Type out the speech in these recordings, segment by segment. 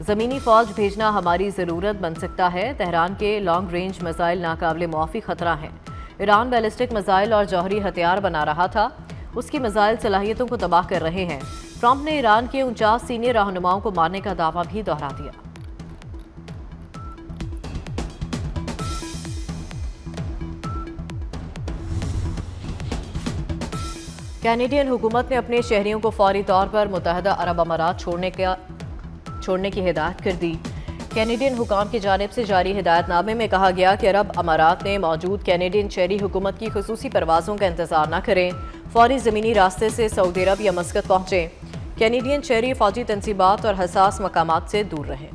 زمینی فوج بھیجنا ہماری ضرورت بن سکتا ہے، تہران کے لانگ رینج میزائل ناقابل موافی خطرہ ہیں۔ ایران بیلسٹک میزائل اور جوہری ہتھیار بنا رہا تھا، اس کی میزائل صلاحیتوں کو تباہ کر رہے ہیں۔ ٹرمپ نے ایران کے 49 سینئر رہنماؤں کو مارنے کا دعویٰ بھی دہرا دیا۔ کینیڈین حکومت نے اپنے شہریوں کو فوری طور پر متحدہ عرب امارات چھوڑنے کی ہدایت کر دی۔ کینیڈین حکام کی جانب سے جاری ہدایت نامے میں کہا گیا کہ عرب امارات نے موجود کینیڈین شہری حکومت کی خصوصی پروازوں کا انتظار نہ کریں، فوری زمینی راستے سے سعودی عرب یا مسقط پہنچیں۔ کینیڈین شہری فوجی تنصیبات اور حساس مقامات سے دور رہیں۔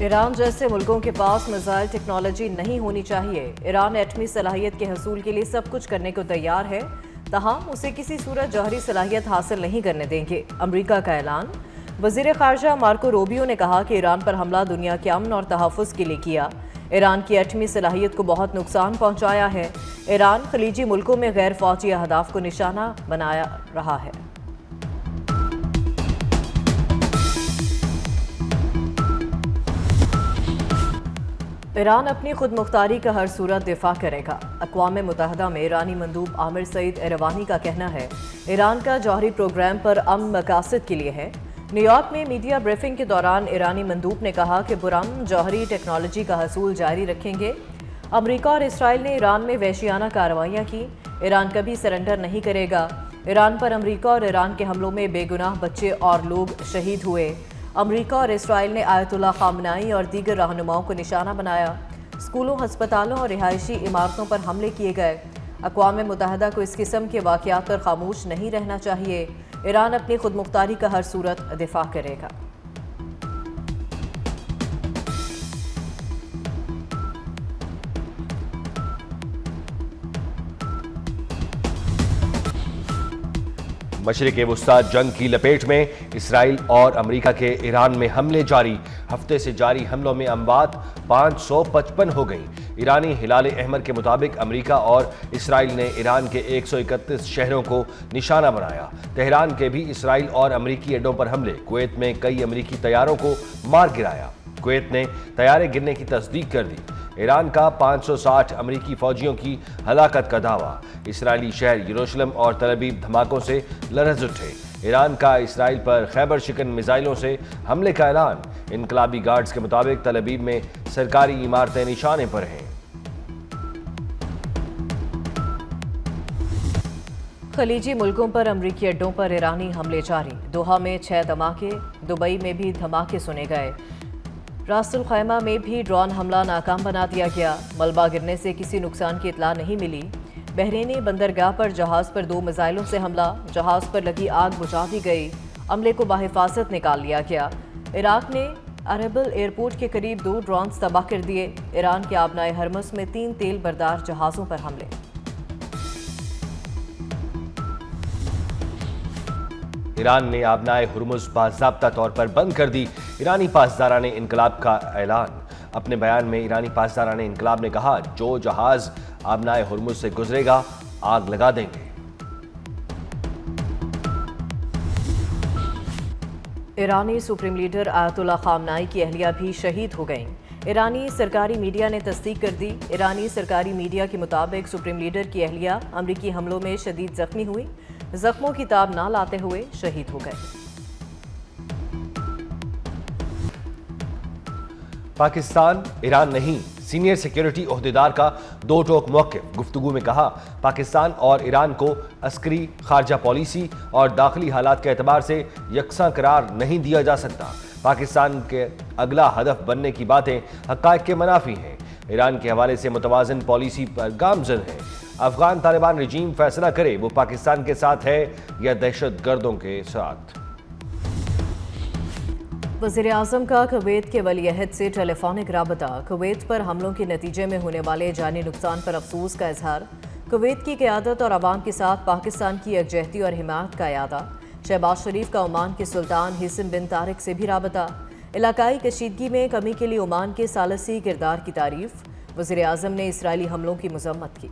ایران جیسے ملکوں کے پاس میزائل ٹیکنالوجی نہیں ہونی چاہیے۔ ایران ایٹمی صلاحیت کے حصول کے لیے سب کچھ کرنے کو تیار ہے، تاہم اسے کسی صورت جوہری صلاحیت حاصل نہیں کرنے دیں گے۔ امریکہ کا اعلان۔ وزیر خارجہ مارکو روبیو نے کہا کہ ایران پر حملہ دنیا کے امن اور تحفظ کے لیے کیا۔ ایران کی ایٹمی صلاحیت کو بہت نقصان پہنچایا ہے۔ ایران خلیجی ملکوں میں غیر فوجی اہداف کو نشانہ بنایا رہا ہے۔ ایران اپنی خود مختاری کا ہر صورت دفاع کرے گا۔ اقوام متحدہ میں ایرانی مندوب عامر سعید ایروانی کا کہنا ہے ایران کا جوہری پروگرام پر امن مقاصد کے لیے ہے۔ نیو یارک میں میڈیا بریفنگ کے دوران ایرانی مندوب نے کہا کہ پرامن جوہری ٹیکنالوجی کا حصول جاری رکھیں گے۔ امریکہ اور اسرائیل نے ایران میں وحشیانہ کارروائیاں کی، ایران کبھی سرنڈر نہیں کرے گا۔ ایران پر امریکہ اور ایران کے حملوں میں بے گناہ بچے اور لوگ شہید ہوئے۔ امریکہ اور اسرائیل نے آیت اللہ خامنائی اور دیگر رہنماؤں کو نشانہ بنایا۔ اسکولوں، ہسپتالوں اور رہائشی عمارتوں پر حملے کیے گئے۔ اقوام متحدہ کو اس قسم کے واقعات پر خاموش نہیں رہنا چاہیے۔ ایران اپنی خود مختاری کا ہر صورت دفاع کرے گا۔ مشرق وسطی جنگ کی لپیٹ میں اسرائیل اور امریکہ کے ایران میں حملے جاری۔ ہفتے سے جاری حملوں میں اموات 555 ہو گئیں۔ ایرانی ہلال احمر کے مطابق امریکہ اور اسرائیل نے ایران کے 131 شہروں کو نشانہ بنایا۔ تہران کے بھی اسرائیل اور امریکی اڈوں پر حملے۔ کویت میں کئی امریکی طیاروں کو مار گرایا۔ کویت نے طیارے گرنے کی تصدیق کر دی۔ ایران کا 560 امریکی فوجیوں کی ہلاکت کا دعویٰ۔ اسرائیلی شہر یروشلم اور تل ابیب دھماکوں سے لرز اٹھے۔ ایران کا اسرائیل پر خیبر شکن میزائلوں سے حملے کا اعلان۔ انقلابی گارڈز کے مطابق تل ابیب میں سرکاری عمارتیں نشانے پر ہیں۔ خلیجی ملکوں پر امریکی اڈوں پر ایرانی حملے جاری۔ دوحہ میں 6 دھماکے، دبئی میں بھی دھماکے سنے گئے۔ راس الخیمہ میں بھی ڈرون حملہ ناکام بنا دیا گیا۔ ملبہ گرنے سے کسی نقصان کی اطلاع نہیں ملی۔ بحرینی بندرگاہ پر جہاز پر 2 میزائلوں سے حملہ، جہاز پر لگی آگ بجھا دی گئی، عملے کو بحفاظت نکال لیا گیا۔ عراق نے اربل ایئرپورٹ کے قریب 2 ڈرونز تباہ کر دیے۔ ایران کے آبنائے ہرمز میں 3 تیل بردار جہازوں پر حملے۔ ایران نے آبنائے ہرمز باضابطہ طور پر بند کر دی۔ ایرانی پاسداران انقلاب کا اعلان۔ اپنے بیان میں ایرانی پاسداران انقلاب نے کہا جو جہاز آبنائے ہرمز سے گزرے گا آگ لگا دیں گے۔ ایرانی سپریم لیڈر آیت اللہ خامنائی کی اہلیہ بھی شہید ہو گئیں۔ ایرانی سرکاری میڈیا نے تصدیق کر دی۔ ایرانی سرکاری میڈیا کے مطابق سپریم لیڈر کی اہلیہ امریکی حملوں میں شدید زخمی ہوئی، زخموں کی تاب نہ لاتے ہوئے شہید ہو گئے۔ پاکستان ایران نہیں، سینئر سیکیورٹی عہدیدار کا دو ٹوک موقف۔ گفتگو میں کہا پاکستان اور ایران کو عسکری، خارجہ پالیسی اور داخلی حالات کے اعتبار سے یکساں قرار نہیں دیا جا سکتا۔ پاکستان کے اگلا ہدف بننے کی باتیں حقائق کے منافی ہیں۔ ایران کے حوالے سے متوازن پالیسی پر گامزن ہے۔ افغان طالبان رجیم فیصلہ کرے وہ پاکستان کے ساتھ ہے یا دہشت گردوں کے ساتھ۔ وزیر اعظم کا کویت کے ولی عہد سے ٹیلی فونک رابطہ۔ کویت پر حملوں کے نتیجے میں ہونے والے جانی نقصان پر افسوس کا اظہار۔ کویت کی قیادت اور عوام کے ساتھ پاکستان کی یکجہتی اور حمایت کا اعادہ۔ شہباز شریف کا عمان کے سلطان حسن بن طارق سے بھی رابطہ۔ علاقائی کشیدگی میں کمی کے لیے عمان کے ثالثی کردار کی تعریف۔ وزیر اعظم نے اسرائیلی حملوں کی مذمت کی۔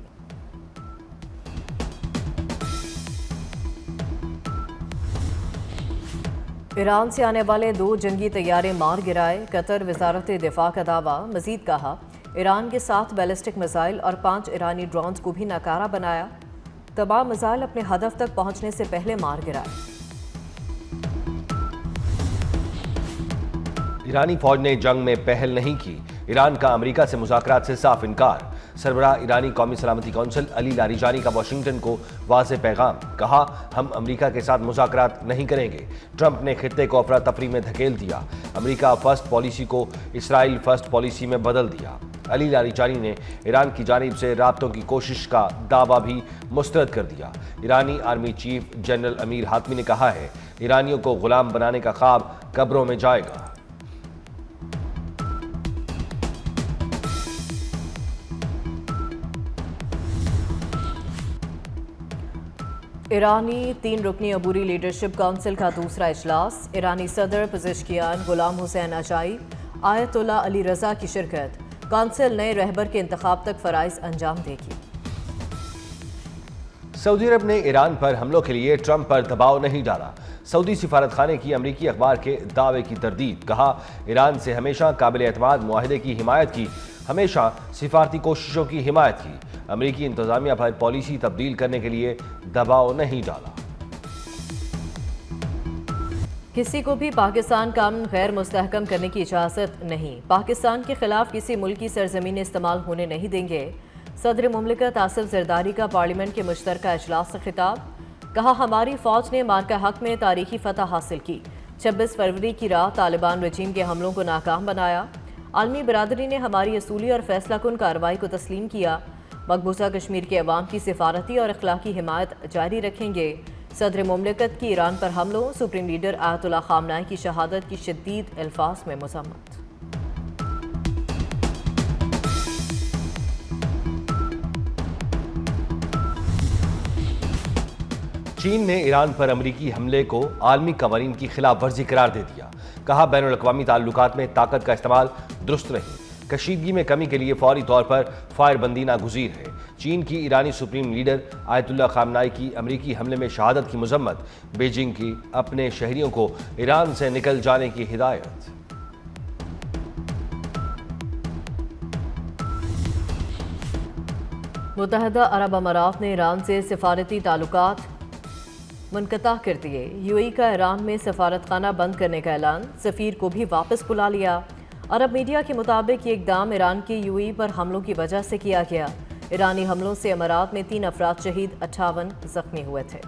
ایران سے آنے والے 2 جنگی طیارے مار گرائے، قطر وزارت دفاع کا دعویٰ۔ مزید کہا ایران کے 7 بیلسٹک میزائل اور 5 ایرانی ڈرونز کو بھی ناکارہ بنایا، تمام میزائل اپنے ہدف تک پہنچنے سے پہلے مار گرائے۔ ایرانی فوج نے جنگ میں پہل نہیں کی، ایران کا امریکہ سے مذاکرات سے صاف انکار۔ سربراہ ایرانی قومی سلامتی کونسل علی لاریجانی کا واشنگٹن کو واضح پیغام، کہا ہم امریکہ کے ساتھ مذاکرات نہیں کریں گے۔ ٹرمپ نے خطے کو افراتفری میں دھکیل دیا، امریکہ فرسٹ پالیسی کو اسرائیل فرسٹ پالیسی میں بدل دیا۔ علی لاریجانی نے ایران کی جانب سے رابطوں کی کوشش کا دعویٰ بھی مسترد کر دیا۔ ایرانی آرمی چیف جنرل امیر حاتمی نے کہا ہے ایرانیوں کو غلام بنانے کا خواب قبروں میں جائے گا۔ ایرانی 3 رکنی عبوری لیڈرشپ کونسل کا دوسرا اجلاس، ایرانی صدر پزشکیان غلام حسین اجائی، آیت اللہ علی رضا کی شرکت۔ کونسل نئے رہبر کے انتخاب تک فرائض انجام دے گی۔ سعودی عرب نے ایران پر حملوں کے لیے ٹرمپ پر دباؤ نہیں ڈالا، سعودی سفارت خانے کی امریکی اخبار کے دعوے کی تردید، کہا ایران سے ہمیشہ قابل اعتماد معاہدے کی حمایت کی، ہمیشہ سفارتی کوششوں کی حمایت کی، امریکی انتظامیہ پر پالیسی تبدیل کرنے کے لیے دباؤ نہیں ڈالا۔ کسی کو بھی پاکستان کا امن غیر مستحکم کرنے کی اجازت نہیں، پاکستان کے خلاف کسی ملک کی سرزمین استعمال ہونے نہیں دیں گے۔ صدر مملکت آصف زرداری کا پارلیمنٹ کے مشترکہ اجلاس سے خطاب، کہا ہماری فوج نے مارکہ حق میں تاریخی فتح حاصل کی، 26 فروری کی رات طالبان رجیم کے حملوں کو ناکام بنایا، عالمی برادری نے ہماری اصولی اور فیصلہ کن کارروائی کو تسلیم کیا، مقبوضہ کشمیر کے عوام کی سفارتی اور اخلاقی حمایت جاری رکھیں گے۔ صدر مملکت کی ایران پر حملوں، سپریم لیڈر آیت اللہ خامنہئی کی شہادت کی شدید الفاظ میں مذمت۔ چین نے ایران پر امریکی حملے کو عالمی قوانین کی خلاف ورزی قرار دے دیا، کہا بین الاقوامی تعلقات میں طاقت کا استعمال درست نہیں، کشیدگی میں کمی کے لیے فوری طور پر فائر بندی ناگزیر ہے۔ چین کی ایرانی سپریم لیڈر آیت اللہ خامنہئی کی امریکی حملے میں شہادت کی مذمت، بیجنگ کی اپنے شہریوں کو ایران سے نکل جانے کی ہدایت۔ متحدہ عرب امارات نے ایران سے سفارتی تعلقات منقطع کر دیے، یو اے ای کا ایران میں سفارت خانہ بند کرنے کا اعلان، سفیر کو بھی واپس بلا لیا۔ عرب میڈیا کے مطابق یہ اقدام ایران کے یو اے ای پر حملوں کی وجہ سے کیا گیا۔ ایرانی حملوں سے امارات میں 3 افراد شہید، 58 زخمی ہوئے تھے۔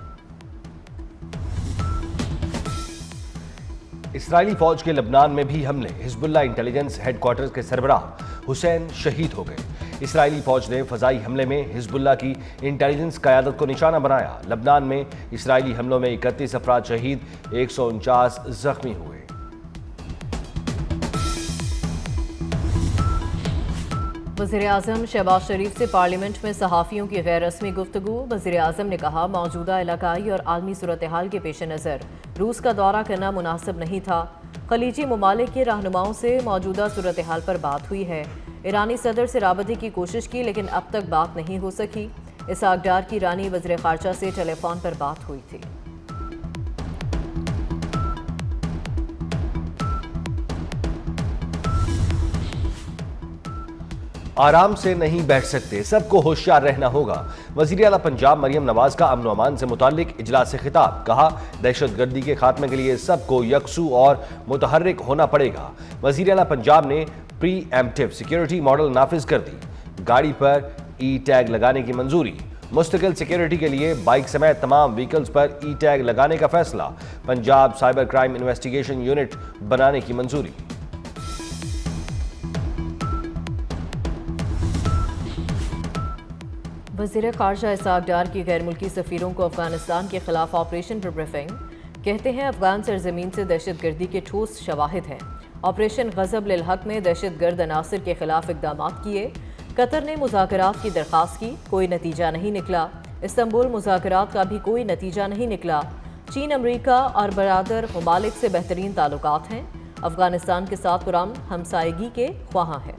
اسرائیلی فوج کے لبنان میں بھی حملے، حزب اللہ انٹیلیجنس ہیڈ کوارٹرز کے سربراہ حسین شہید ہو گئے۔ اسرائیلی فوج نے فضائی حملے میں حزب اللہ کی انٹیلیجنس قیادت کو نشانہ بنایا۔ لبنان میں اسرائیلی حملوں میں 31 افراد شہید، 149 زخمی ہوئے۔ وزیراعظم شہباز شریف سے پارلیمنٹ میں صحافیوں کی غیر رسمی گفتگو، وزیراعظم نے کہا موجودہ علاقائی اور عالمی صورتحال کے پیش نظر روس کا دورہ کرنا مناسب نہیں تھا، خلیجی ممالک کے رہنماؤں سے موجودہ صورتحال پر بات ہوئی ہے، ایرانی صدر سے رابطے کی کوشش کی لیکن اب تک بات نہیں ہو سکی، اسحاق ڈار کی ایرانی وزیر خارجہ سے ٹیلی فون پر بات ہوئی تھی۔ آرام سے نہیں بیٹھ سکتے، سب کو ہوشیار رہنا ہوگا، وزیر اعلیٰ پنجاب مریم نواز کا امن و امان سے متعلق اجلاس سے خطاب، کہا دہشت گردی کے خاتمے کے لیے سب کو یکسو اور متحرک ہونا پڑے گا۔ وزیر اعلیٰ پنجاب نے پری ایمپٹیو سیکیورٹی ماڈل نافذ کر دی، گاڑی پر ای ٹیگ لگانے کی منظوری، مستقل سیکیورٹی کے لیے بائک سمیت تمام وہیکلز پر ای ٹیگ لگانے کا فیصلہ، Punjab cyber crime investigation unit بنانے کی منظوری۔ وزیر خارجہ اسحاق ڈار کی غیر ملکی سفیروں کو افغانستان کے خلاف آپریشن پر بریفنگ، کہتے ہیں افغان سرزمین سے دہشت گردی کے ٹھوس شواہد ہیں، آپریشن غضب للحق میں دہشت گرد عناصر کے خلاف اقدامات کیے، قطر نے مذاکرات کی درخواست کی، کوئی نتیجہ نہیں نکلا، استنبول مذاکرات کا بھی کوئی نتیجہ نہیں نکلا، چین امریکہ اور برادر ممالک سے بہترین تعلقات ہیں، افغانستان کے ساتھ پرامن ہمسائیگی کے خواہاں ہیں۔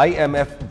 IMF